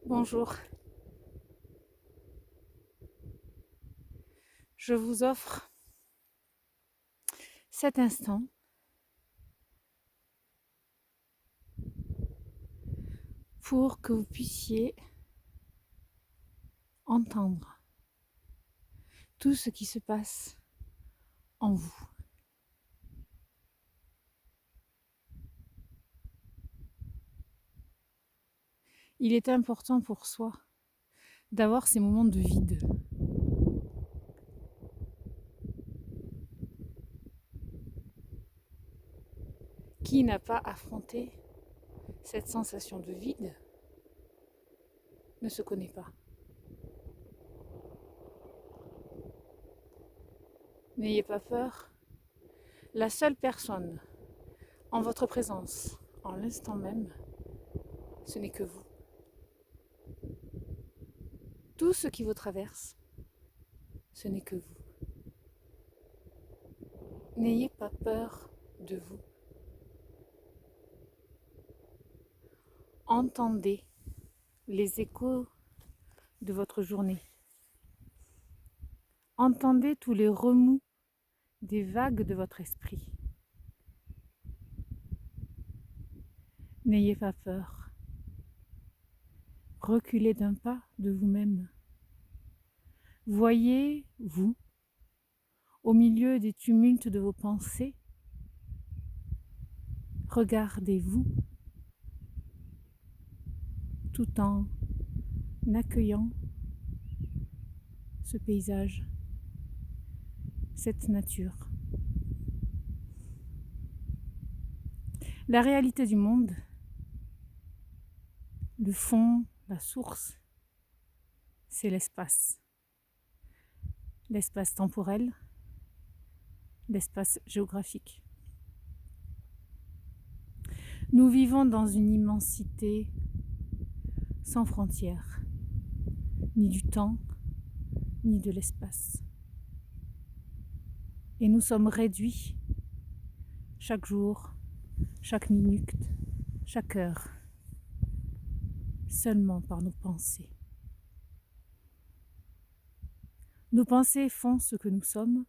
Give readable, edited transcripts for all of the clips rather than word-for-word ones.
Bonjour, je vous offre cet instant pour que vous puissiez entendre tout ce qui se passe en vous. Il est important pour soi d'avoir ces moments de vide. Qui n'a pas affronté cette sensation de vide ne se connaît pas. N'ayez pas peur. La seule personne en votre présence, en l'instant même, ce n'est que vous. Tout ce qui vous traverse, ce n'est que vous. N'ayez pas peur de vous. Entendez les échos de votre journée. Entendez tous les remous des vagues de votre esprit. N'ayez pas peur. Reculez d'un pas de vous-même. Voyez-vous au milieu des tumultes de vos pensées. Regardez-vous tout en accueillant ce paysage, cette nature. La réalité du monde, le fond, la source, c'est l'espace. L'espace temporel, l'espace géographique. Nous vivons dans une immensité sans frontières, ni du temps, ni de l'espace. Et nous sommes réduits chaque jour, chaque minute, chaque heure, seulement par nos pensées. Nos pensées font ce que nous sommes,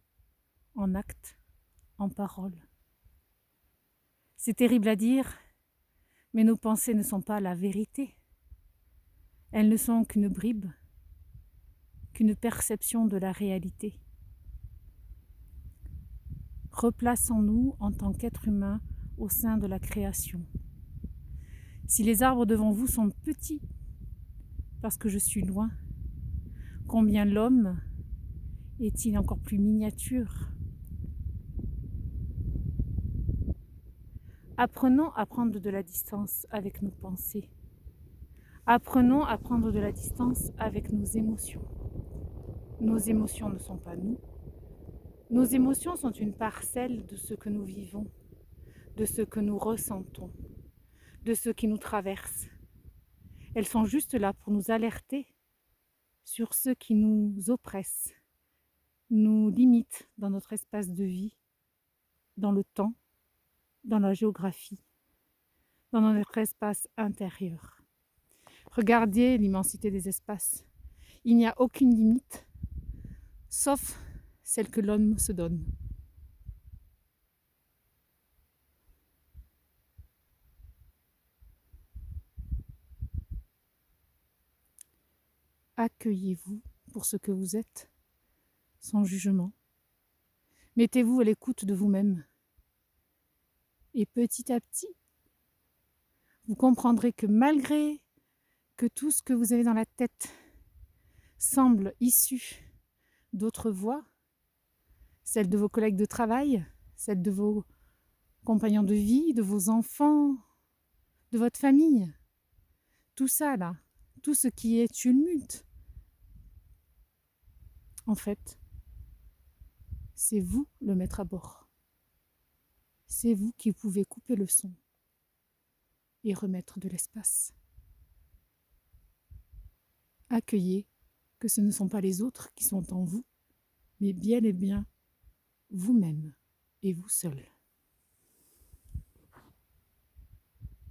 en actes, en paroles. C'est terrible à dire, mais nos pensées ne sont pas la vérité. Elles ne sont qu'une bribe, qu'une perception de la réalité. Replaçons-nous en tant qu'êtres humains au sein de la création. Si les arbres devant vous sont petits, parce que je suis loin, combien l'homme est-il encore plus miniature? Apprenons à prendre de la distance avec nos pensées. Apprenons à prendre de la distance avec nos émotions. Nos émotions ne sont pas nous. Nos émotions sont une parcelle de ce que nous vivons, de ce que nous ressentons, de ce qui nous traverse. Elles sont juste là pour nous alerter sur ce qui nous oppresse, nous limite dans notre espace de vie, dans le temps, dans la géographie, dans notre espace intérieur. Regardez l'immensité des espaces. Il n'y a aucune limite, sauf celle que l'homme se donne. Accueillez-vous pour ce que vous êtes, sans jugement. Mettez-vous à l'écoute de vous-même. Et petit à petit, vous comprendrez que malgré que tout ce que vous avez dans la tête semble issu d'autres voies, celles de vos collègues de travail, celles de vos compagnons de vie, de vos enfants, de votre famille, tout ça là, tout ce qui est tumulte, en fait, c'est vous le maître à bord. C'est vous qui pouvez couper le son et remettre de l'espace. Accueillez que ce ne sont pas les autres qui sont en vous, mais bien et bien vous-même et vous seul.